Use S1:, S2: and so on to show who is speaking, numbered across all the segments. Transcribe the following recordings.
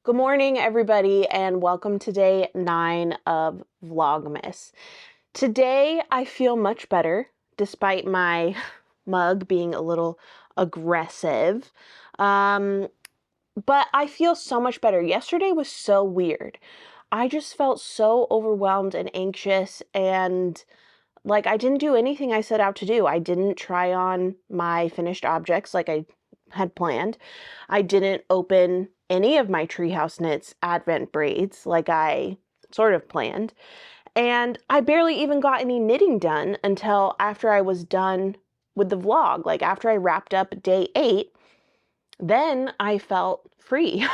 S1: Good morning, everybody, and welcome to day 9 of Vlogmas. Today, I feel much better, despite my mug being a little aggressive. But I feel so much better. Yesterday was so weird. I just felt so overwhelmed and anxious, and like I didn't do anything I set out to do. I didn't try on my finished objects like I had planned. I didn't open any of my Treehouse Knits Advent braids like I sort of planned. And I barely even got any knitting done until after I was done with the vlog. Like after I wrapped up day 8, then I felt free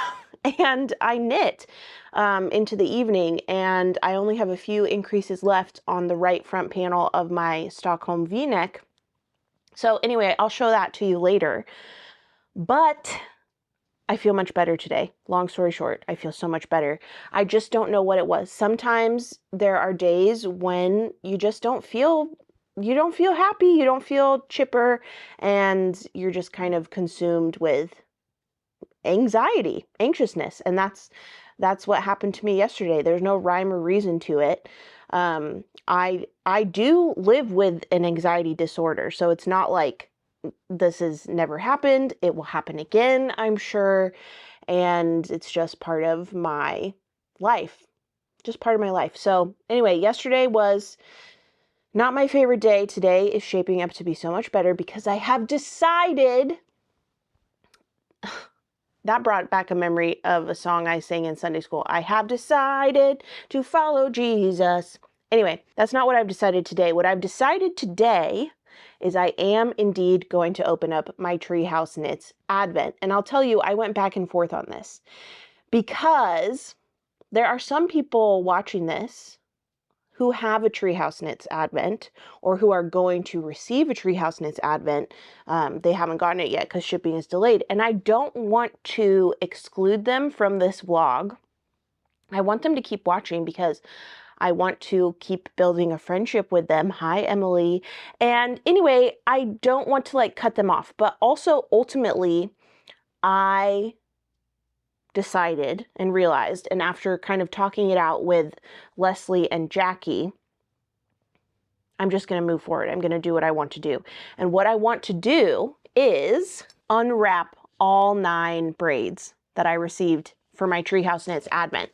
S1: and I knit into the evening, and I only have a few increases left on the right front panel of my Stockholm V-neck. So anyway, I'll show that to you later. But I feel much better today. Long story short, I feel so much better. I just don't know what it was. Sometimes there are days when you just don't feel happy, you don't feel chipper, and you're just kind of consumed with anxiety, anxiousness. And that's what happened to me yesterday. There's no rhyme or reason to it. I do live with an anxiety disorder, so it's not like this has never happened. It will happen again, I'm sure. And it's just part of my life. Just part of my life. So anyway, yesterday was not my favorite day. Today is shaping up to be so much better because I have decided. That brought back a memory of a song I sang in Sunday school. I have decided to follow Jesus. Anyway, that's not what I've decided today. What I've decided today is I am indeed going to open up my Treehouse Knits Advent. And I'll tell you, I went back and forth on this because there are some people watching this who have a Treehouse Knits Advent or who are going to receive a Treehouse Knits Advent. They haven't gotten it yet because shipping is delayed. And I don't want to exclude them from this vlog. I want them to keep watching because I want to keep building a friendship with them. Hi, Emily. And anyway, I don't want to like cut them off, but also ultimately I decided and realized, and after kind of talking it out with Leslie and Jackie, I'm just going to move forward. I'm going to do what I want to do. And what I want to do is unwrap all 9 braids that I received for my Treehouse Knits Advent.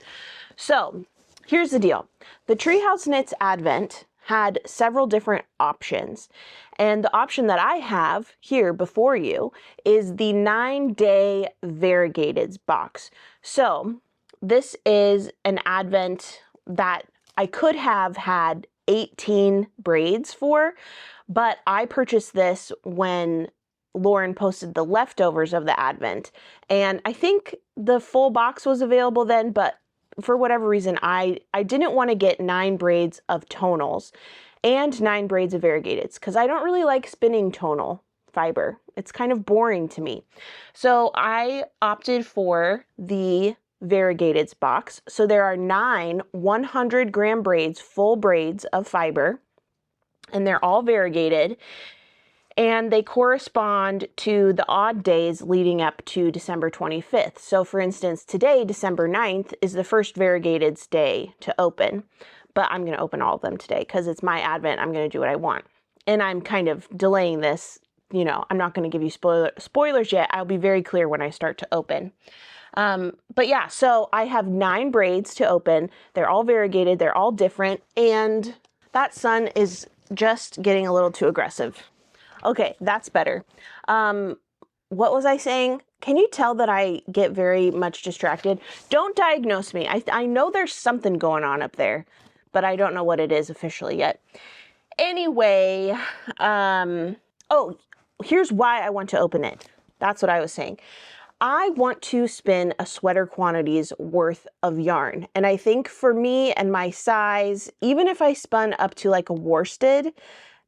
S1: So here's the deal. The Treehouse Knits Advent had several different options. And the option that I have here before you is the 9-day variegateds box. So this is an Advent that I could have had 18 braids for, but I purchased this when Lauren posted the leftovers of the Advent. And I think the full box was available then, but for whatever reason, I didn't want to get 9 braids of tonals and 9 braids of variegateds because I don't really like spinning tonal fiber. It's kind of boring to me. So I opted for the variegateds box. So there are 9 100-gram braids, full braids of fiber, and they're all variegated. And they correspond to the odd days leading up to December 25th. So for instance, today, December 9th, is the first variegateds day to open. But I'm going to open all of them today because it's my Advent. I'm going to do what I want. And I'm kind of delaying this. You know, I'm not going to give you spoilers yet. I'll be very clear when I start to open. But yeah, so I have 9 braids to open. They're all variegated. They're all different. And that sun is just getting a little too aggressive. Okay, that's better. What was I saying? Can you tell that I get very much distracted? Don't diagnose me. I know there's something going on up there, but I don't know what it is officially yet. Anyway, oh, here's why I want to open it. That's what I was saying. I want to spin a sweater quantity's worth of yarn. And I think for me and my size, even if I spun up to like a worsted,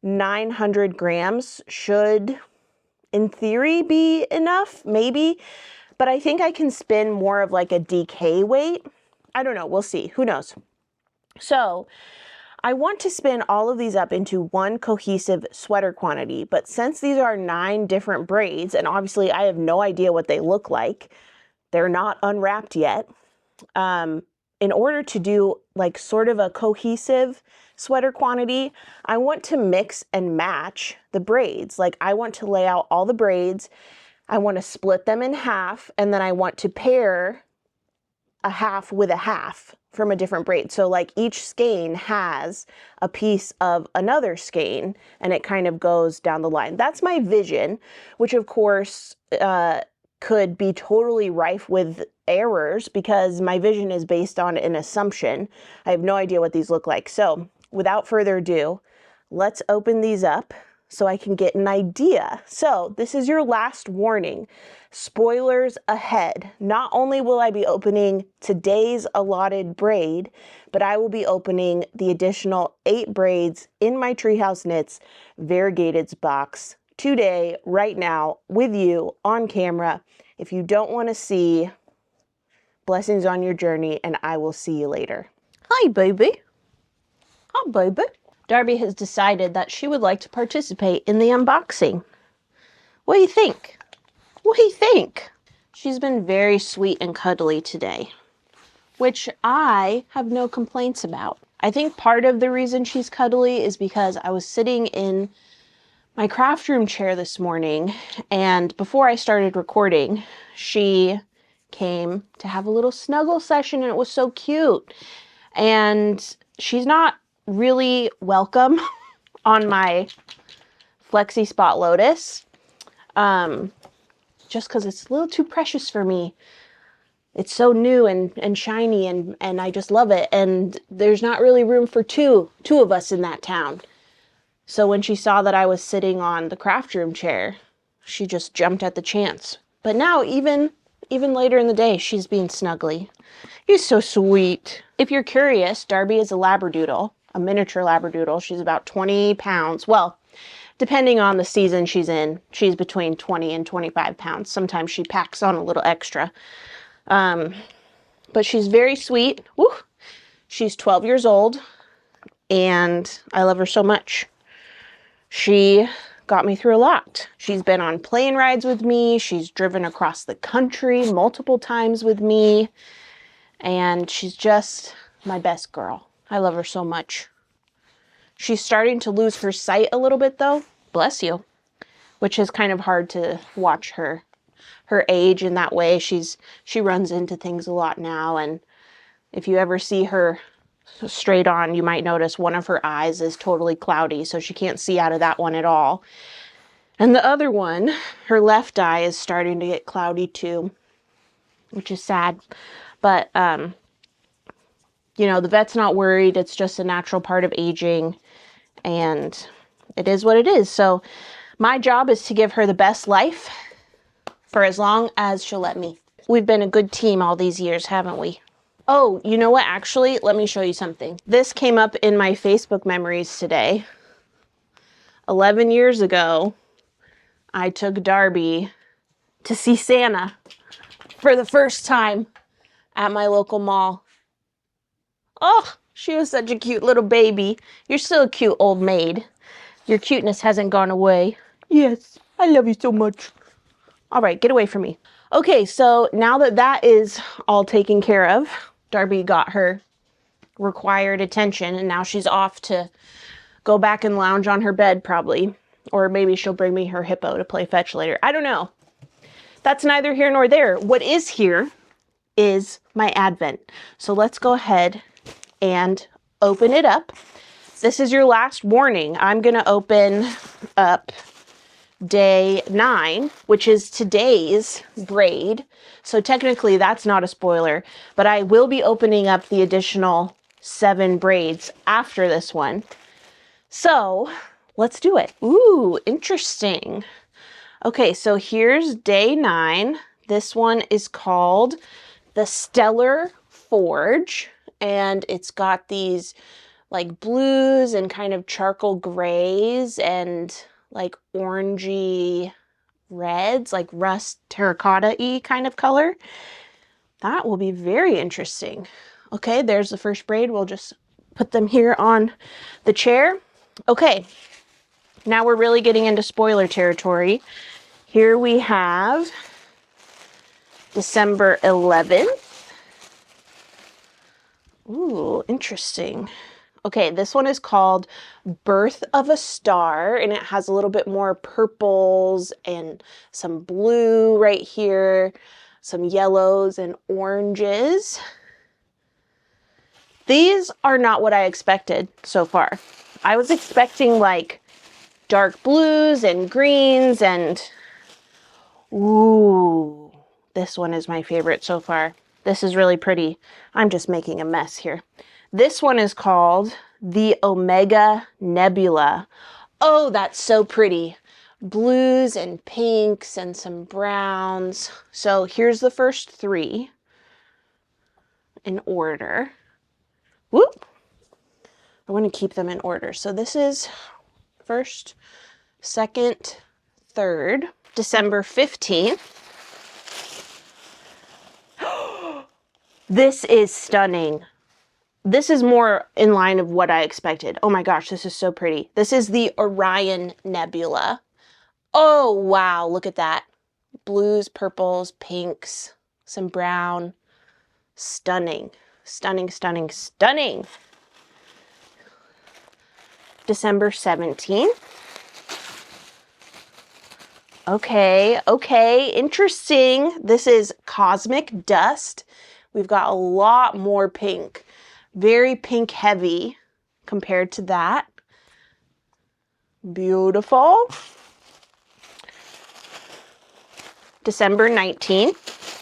S1: 900 grams should, in theory, be enough, maybe. But I think I can spin more of like a DK weight. I don't know. We'll see. Who knows? So I want to spin all of these up into one cohesive sweater quantity. But since these are 9 different braids, and obviously I have no idea what they look like, They're not unwrapped yet. In order to do like sort of a cohesive sweater quantity, I want to mix and match the braids. Like I want to lay out all the braids. I want to split them in half, and then I want to pair a half with a half from a different braid. So like each skein has a piece of another skein, and it kind of goes down the line. That's my vision, which of course could be totally rife with errors because my vision is based on an assumption. I have no idea what these look like. So without further ado, let's open these up so I can get an idea. So this is your last warning. Spoilers ahead. Not only will I be opening today's allotted braid, but I will be opening the additional 8 braids in my Treehouse Knits variegateds box today, right now, with you on camera. If you don't want to see, blessings on your journey, and I will see you later. Hi, baby. Hi, baby. Darby has decided that she would like to participate in the unboxing. What do you think? What do you think? She's been very sweet and cuddly today, which I have no complaints about. I think part of the reason she's cuddly is because I was sitting in my craft room chair this morning, and before I started recording, she came to have a little snuggle session, and it was so cute. And she's not really welcome on my Flexi Spot Lotus, just because it's a little too precious for me. It's so new and shiny, and I just love it. And there's not really room for two of us in that town. So when she saw that I was sitting on the craft room chair, she just jumped at the chance. But now, even later in the day, she's being snuggly. You're so sweet. If you're curious, Darby is a Labradoodle, a miniature Labradoodle. She's about 20 pounds. Well, depending on the season she's in, she's between 20 and 25 pounds. Sometimes she packs on a little extra. But she's very sweet. Woo! She's 12 years old, and I love her so much. She got me through a lot. She's been on plane rides with me. She's driven across the country multiple times with me. And she's just my best girl. I love her so much. She's starting to lose her sight a little bit though. Bless you. Which is kind of hard to watch her age in that way. She runs into things a lot now, and if you ever see her straight on, you might notice one of her eyes is totally cloudy, so she can't see out of that one at all. And the other one, her left eye, is starting to get cloudy too, which is sad. But, you know, the vet's not worried. It's just a natural part of aging, and it is what it is. So my job is to give her the best life for as long as she'll let me. We've been a good team all these years, haven't we? Oh, you know what? Actually, let me show you something. This came up in my Facebook memories today. 11 years ago, I took Darby to see Santa for the first time at my local mall. Oh, she was such a cute little baby. You're still a cute old maid. Your cuteness hasn't gone away. Yes, I love you so much. All right, get away from me. Okay, so now that that is all taken care of, Darby got her required attention, and now she's off to go back and lounge on her bed probably. Or maybe she'll bring me her hippo to play fetch later. I don't know. That's neither here nor there. What is here is my Advent. So let's go ahead and open it up. This is your last warning. I'm going to open up day 9, which is today's braid. So technically that's not a spoiler, but I will be opening up the additional 7 braids after this one. So let's do it. Ooh, interesting. Okay, so here's day 9. This one is called the Stellar Forge, and it's got these like blues and kind of charcoal grays and like orangey reds, like rust terracotta-y kind of color. That will be very interesting. Okay, there's the first braid. We'll just put them here on the chair. Okay, now we're really getting into spoiler territory. Here we have December 11th. Ooh, interesting. Okay, this one is called Birth of a Star, and it has a little bit more purples and some blue right here, some yellows and oranges. These are not what I expected so far. I was expecting like dark blues and greens and, ooh, this one is my favorite so far. This is really pretty. I'm just making a mess here. This one is called the Omega Nebula. Oh, that's so pretty. Blues and pinks and some browns. So here's the first three in order. Whoop. I want to keep them in order. So this is first, second, third, December 15th. This is stunning. This is more in line of what I expected. Oh my gosh, this is so pretty. This is the Orion Nebula. Oh, wow, look at that. Blues, purples, pinks, some brown. Stunning, stunning, stunning, stunning. December 17th. Okay, interesting. This is Cosmic Dust. We've got a lot more pink. Very pink heavy compared to that. Beautiful. December 19th.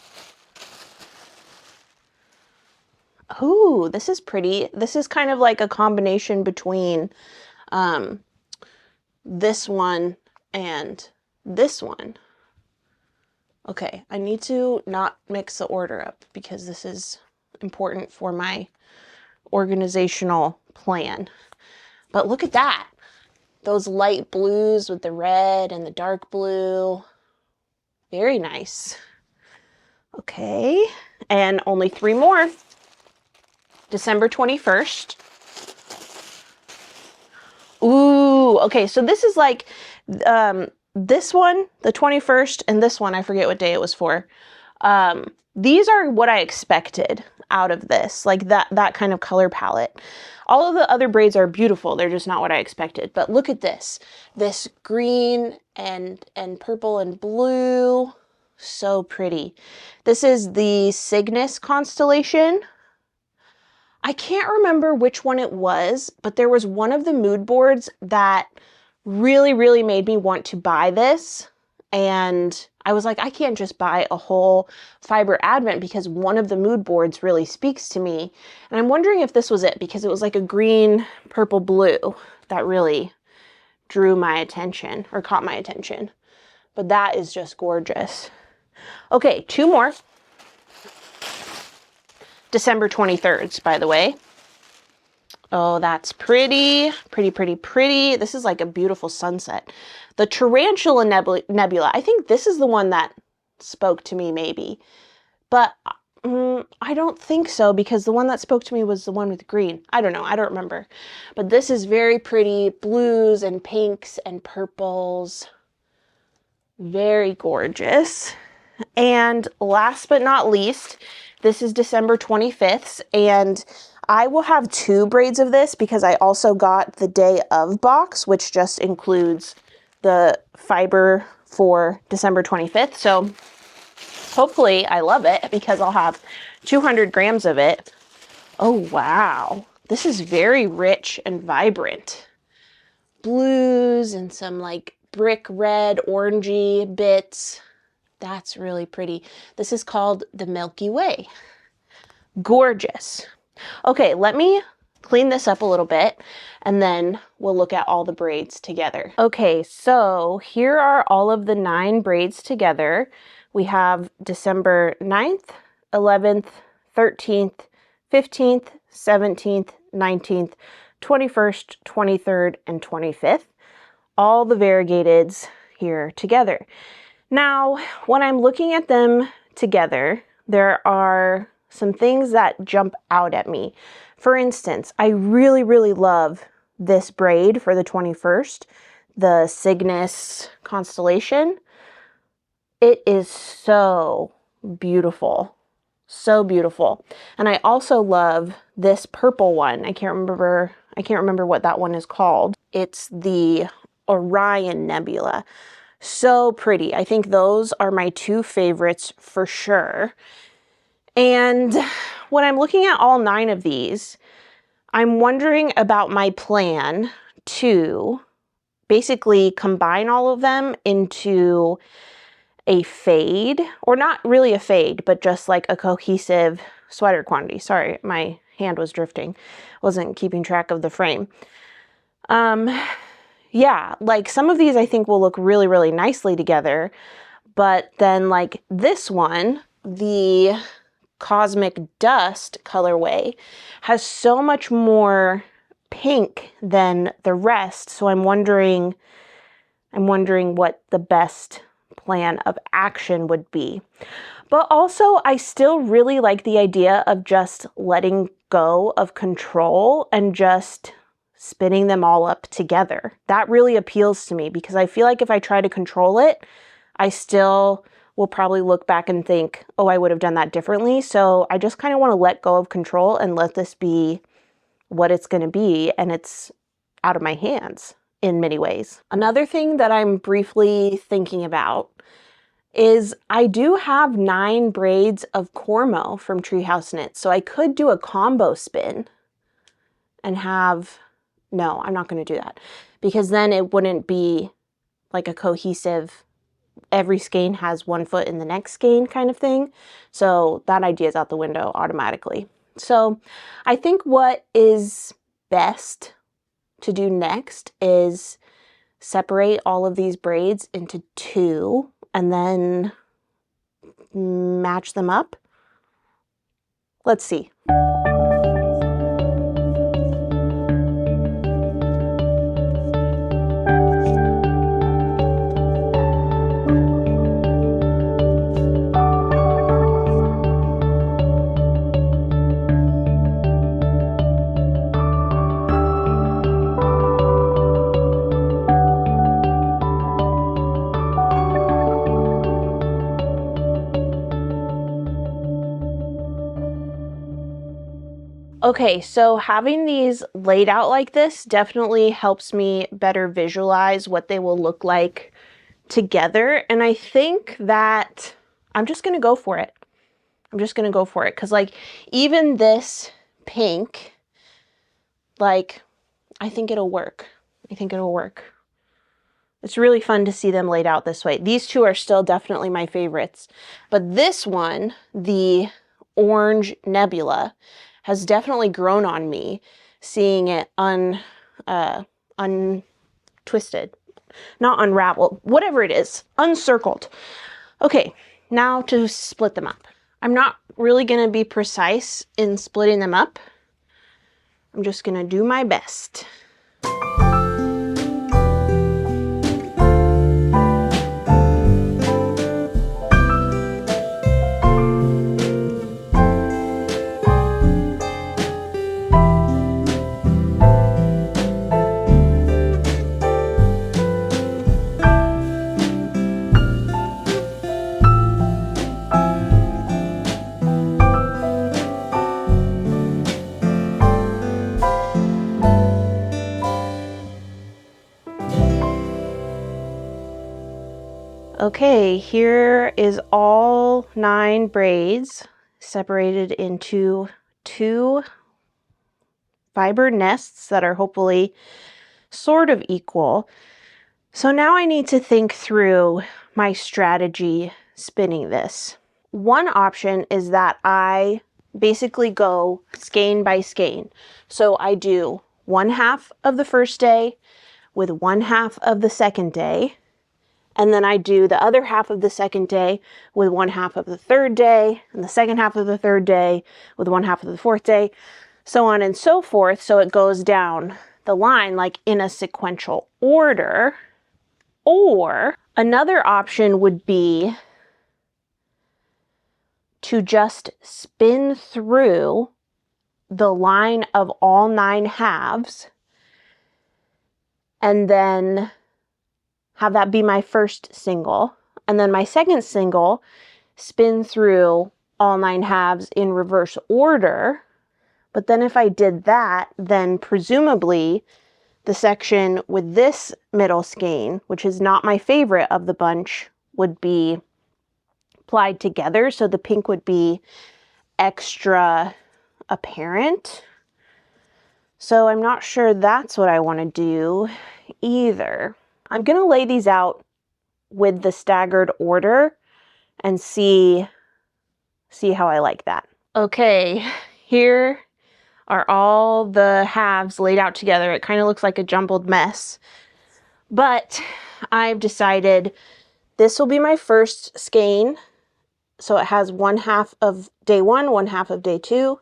S1: Ooh, this is pretty. This is kind of like a combination between this one and this one. Okay, I need to not mix the order up because this is important for my organizational plan. But look at that. Those light blues with the red and the dark blue. Very nice. Okay, and only three more. December 21st. Ooh, okay, so this is like this one, the 21st, and this one, I forget what day it was for. These are what I expected out of this, like that kind of color palette. All of the other braids are beautiful. They're just not what I expected. But look at this. This green and purple and blue. So pretty. This is the Cygnus constellation. I can't remember which one it was, but there was one of the mood boards that really, really made me want to buy this. And I was like, I can't just buy a whole fiber advent because one of the mood boards really speaks to me. And I'm wondering if this was it because it was like a green, purple, blue that really drew my attention or caught my attention. But that is just gorgeous. Okay, two more. December 23rd, by the way. Oh, that's pretty, pretty, pretty, pretty. This is like a beautiful sunset. The Tarantula Nebula. I think this is the one that spoke to me maybe. But I don't think so because the one that spoke to me was the one with green. I don't know. I don't remember. But this is very pretty. Blues and pinks and purples. Very gorgeous. And last but not least, this is December 25th. And I will have two braids of this because I also got the day of box, which just includes the fiber for December 25th. So hopefully I love it because I'll have 200 grams of it. Oh, wow. This is very rich and vibrant. Blues and some like brick red, orangey bits. That's really pretty. This is called the Milky Way. Gorgeous. Okay, let me clean this up a little bit and then we'll look at all the braids together. Okay, so here are all of the 9 braids together. We have December 9th, 11th, 13th, 15th, 17th, 19th, 21st, 23rd, and 25th. All the variegateds here together. Now, when I'm looking at them together, there are some things that jump out at me. For instance, I really, really love this braid for the 21st, the Cygnus constellation. It is so beautiful. So beautiful. And I also love this purple one. I can't remember what that one is called. It's the Orion Nebula. So pretty. I think those are my two favorites for sure. And when I'm looking at all 9 of these, I'm wondering about my plan to basically combine all of them into a fade, or not really a fade, but just like a cohesive sweater quantity. Sorry, my hand was drifting. Wasn't keeping track of the frame. Yeah, like some of these I think will look really, really nicely together, but then like this one, the Cosmic Dust colorway, has so much more pink than the rest, so I'm wondering what the best plan of action would be. But also, I still really like the idea of just letting go of control and just spinning them all up together. That really appeals to me because I feel like if I try to control it, I still will probably look back and think, oh, I would have done that differently. So I just kind of want to let go of control and let this be what it's going to be, and it's out of my hands in many ways. Another thing that I'm briefly thinking about is I do have 9 braids of Cormo from Treehouse Knits, so I could do a combo spin and have, no, I'm not going to do that because then it wouldn't be like a cohesive, every skein has one foot in the next skein kind of thing. So that idea is out the window automatically. So I think what is best to do next is separate all of these braids into 2 and then match them up. Let's see. Okay, so having these laid out like this definitely helps me better visualize what they will look like together. And I think that I'm just gonna go for it. I'm just gonna go for it. Cause like even this pink, like I think it'll work. I think it'll work. It's really fun to see them laid out this way. These 2 are still definitely my favorites. But this one, the Orange Nebula, has definitely grown on me, seeing it untwisted, not unraveled, whatever it is, uncircled. Okay, now to split them up. I'm not really gonna be precise in splitting them up. I'm just gonna do my best. Okay, here is all 9 braids separated into 2 fiber nests that are hopefully sort of equal. So now I need to think through my strategy spinning this. One option is that I basically go skein by skein. So I do 1/2 of the first day with 1/2 of the second day. And then I do the other half of the second day with 1/2 of the third day, and the second half of the third day with 1/2 of the fourth day, so on and so forth. So it goes down the line like in a sequential order. Or another option would be to just spin through the line of all 9 halves and then have that be my first single. And then my second single spin through all 9 halves in reverse order. But then if I did that, then presumably the section with this middle skein, which is not my favorite of the bunch, would be plied together, so the pink would be extra apparent. So I'm not sure that's what I want to do either. I'm going to lay these out with the staggered order and see how I like that. Okay, here are all the halves laid out together. It kind of looks like a jumbled mess, but I've decided this will be my first skein. So it has 1/2 of day 1, 1/2 of day 2,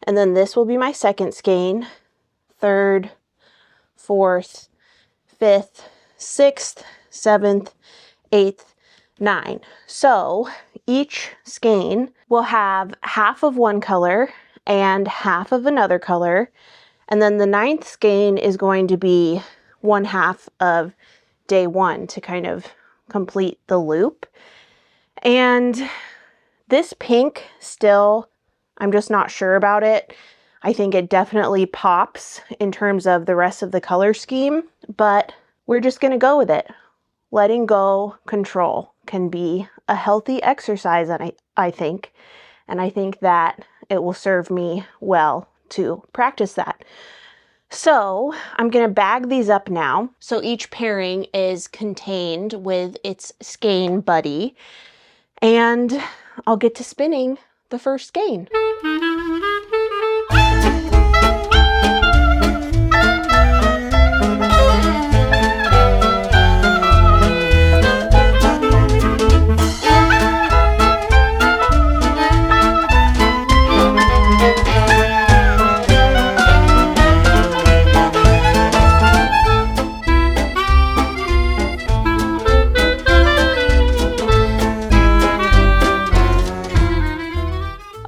S1: and then this will be my second skein, 3rd, 4th, 5th, 6th, 7th, 8th, 9. So each skein will have 1/2 of one color and 1/2 of another color, and then the 9th skein is going to be 1/2 of day 1 to kind of complete the loop. And this pink still, I'm just not sure about it. I think it definitely pops in terms of the rest of the color scheme, but we're just going to go with it. Letting go control can be a healthy exercise, I think, and I think that it will serve me well to practice that. So I'm going to bag these up now. So each pairing is contained with its skein buddy, and I'll get to spinning the first skein.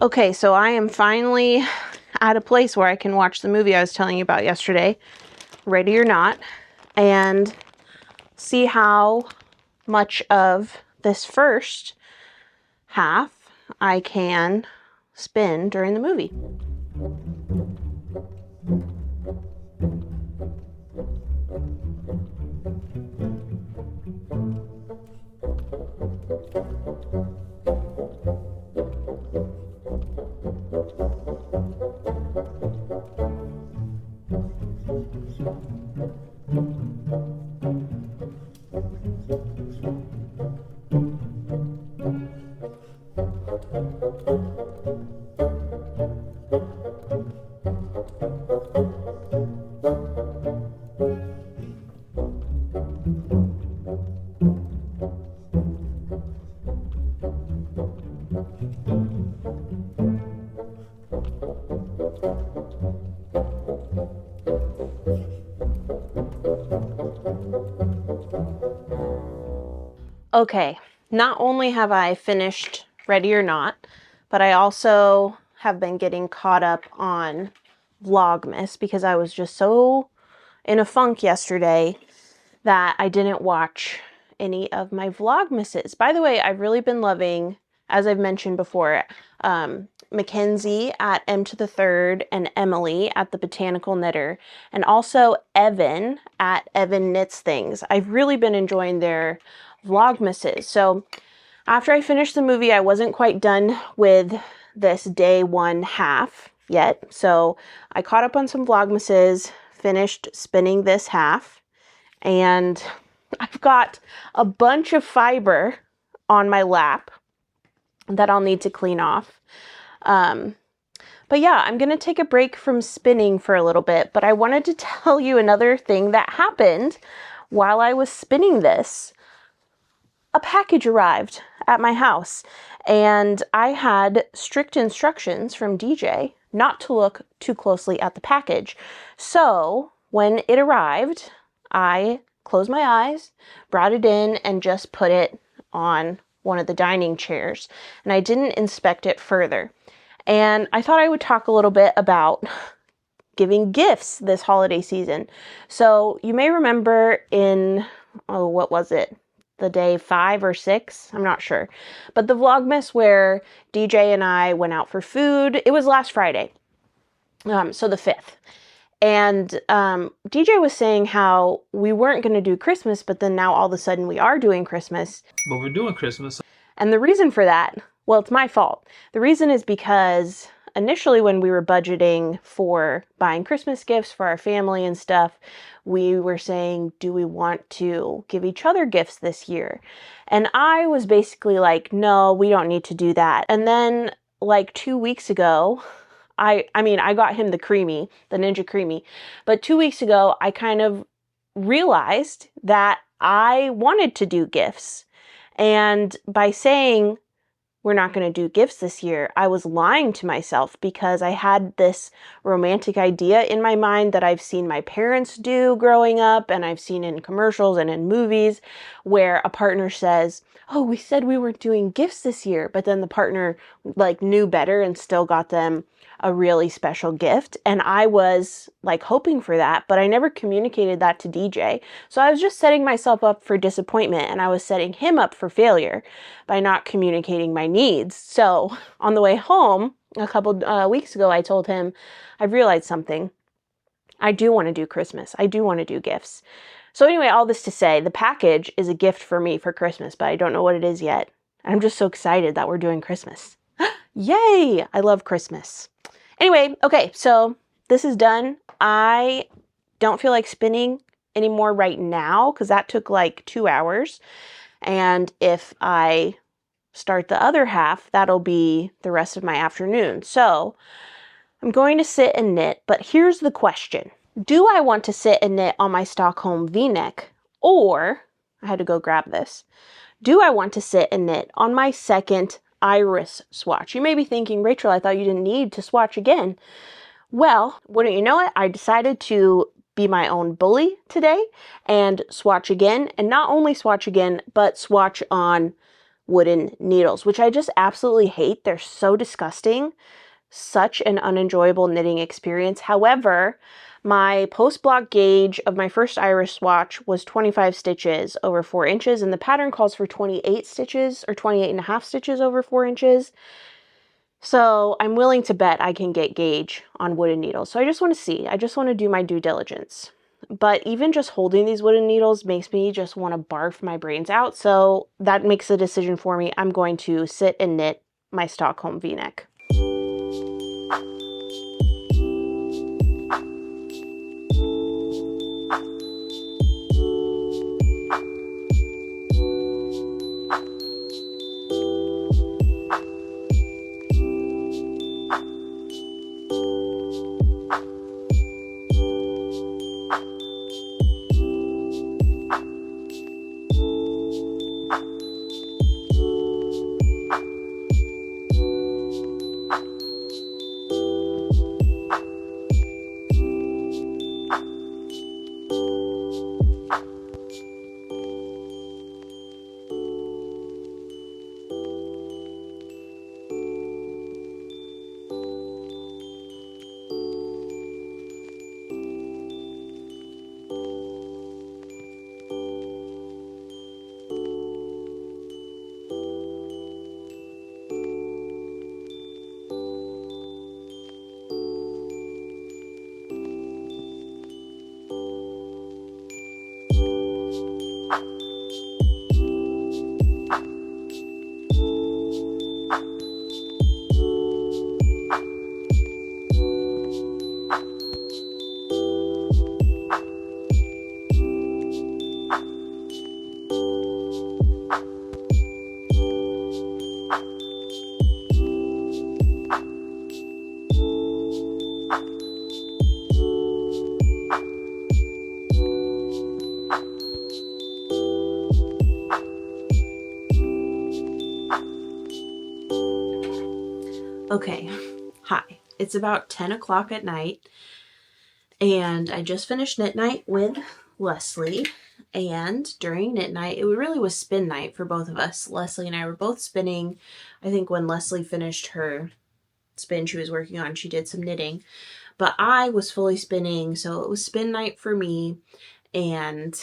S1: Okay, so I am finally at a place where I can watch the movie I was telling you about yesterday, Ready or Not, and see how much of this first half I can spin during the movie. Okay, not only have I finished Ready or Not, but I also have been getting caught up on Vlogmas because I was just so in a funk yesterday that I didn't watch any of my Vlogmases. By the way, I've really been loving, as I've mentioned before, Mackenzie at M to the Third and Emily at the Botanical Knitter, and also Evan at Evan Knits Things. I've really been enjoying their Vlogmases. So after I finished the movie, I wasn't quite done with this day 1 half yet. So I caught up on some Vlogmases, finished spinning this half, and I've got a bunch of fiber on my lap that I'll need to clean off. But yeah, I'm going to take a break from spinning for a little bit, but I wanted to tell you another thing that happened while I was spinning this. A package arrived at my house, and I had strict instructions from DJ not to look too closely at the package. So when it arrived, I closed my eyes, brought it in, and just put it on one of the dining chairs, and I didn't inspect it further. And I thought I would talk a little bit about giving gifts this holiday season. So you may remember in, what was it? the day 5 or 6, I'm not sure. But the Vlogmas where DJ and I went out for food, it was last Friday, so the 5th. And DJ was saying how we weren't going to do Christmas, but then now all of a sudden we are doing Christmas.
S2: But we're doing Christmas.
S1: And the reason for that, well, it's my fault. The reason is because initially when we were budgeting for buying Christmas gifts for our family and stuff, we were saying, do we want to give each other gifts this year? And I was basically like, no, we don't need to do that. And then like 2 weeks ago, I got him the Ninja Creamy, but 2 weeks ago, I kind of realized that I wanted to do gifts. And by saying we're not going to do gifts this year, I was lying to myself because I had this romantic idea in my mind that I've seen my parents do growing up, and I've seen in commercials and in movies where a partner says, oh, we said we weren't doing gifts this year, but then the partner like knew better and still got them a really special gift. And I was like hoping for that, but I never communicated that to DJ. So I was just setting myself up for disappointment, and I was setting him up for failure by not communicating my needs. So on the way home a couple weeks ago, I told him, I've realized something. I do want to do Christmas. I do want to do gifts. So anyway, all this to say, the package is a gift for me for Christmas, but I don't know what it is yet. I'm just so excited that we're doing Christmas. Yay! I love Christmas. Anyway, okay, so this is done. I don't feel like spinning anymore right now because that took like 2 hours. And if I start the other half, that'll be the rest of my afternoon. So I'm going to sit and knit, but here's the question. Do I want to sit and knit on my Stockholm V-neck, or, I had to go grab this, do I want to sit and knit on my second iris swatch? You may be thinking, Rachel, I thought you didn't need to swatch again. Well, wouldn't you know it, I decided to be my own bully today and swatch again, and not only swatch again, but swatch on wooden needles, which I just absolutely hate. They're so disgusting. Such an unenjoyable knitting experience. However, my post block gauge of my first iris swatch was 25 stitches over 4 inches, and the pattern calls for 28 stitches or 28.5 stitches over 4 inches. So I'm willing to bet I can get gauge on wooden needles. So I just want to see. I just want to do my due diligence. But even just holding these wooden needles makes me just want to barf my brains out. So that makes the decision for me. I'm going to sit and knit my Stockholm V-neck. Okay, hi. It's about 10 o'clock at night, and I just finished knit night with Leslie, and during knit night, it really was spin night for both of us. Leslie and I were both spinning. I think when Leslie finished her spin she was working on, she did some knitting, but I was fully spinning, so it was spin night for me, and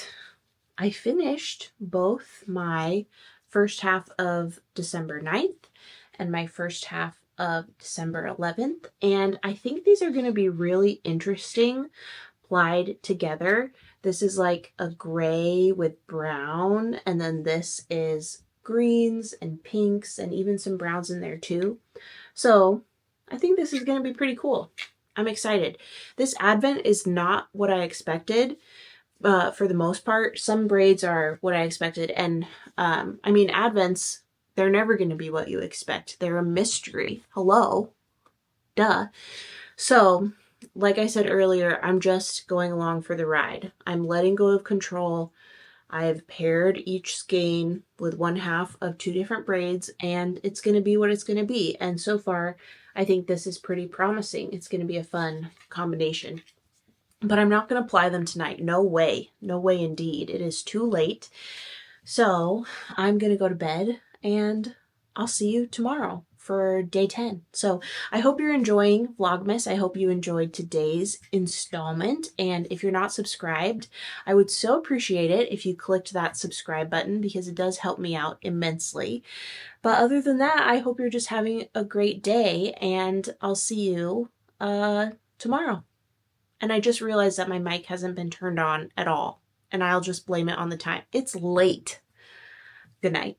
S1: I finished both my first half of December 9th and my first half of December 11th. And I think these are going to be really interesting plied together. This is like a gray with brown, and then this is greens and pinks and even some browns in there too. So I think this is going to be pretty cool. I'm excited. This advent is not what I expected. For the most part, some braids are what I expected. And I mean, advents, they're never going to be what you expect. They're a mystery. Hello. Duh. So, like I said earlier, I'm just going along for the ride. I'm letting go of control. I've paired each skein with one half of two different braids, and it's going to be what it's going to be. And so far, I think this is pretty promising. It's going to be a fun combination. But I'm not going to apply them tonight. No way. No way indeed. It is too late. So I'm going to go to bed, and I'll see you tomorrow for day 10. So I hope you're enjoying Vlogmas. I hope you enjoyed today's installment. And if you're not subscribed, I would so appreciate it if you clicked that subscribe button, because it does help me out immensely. But other than that, I hope you're just having a great day, and I'll see you tomorrow. And I just realized that my mic hasn't been turned on at all, and I'll just blame it on the time. It's late. Good night.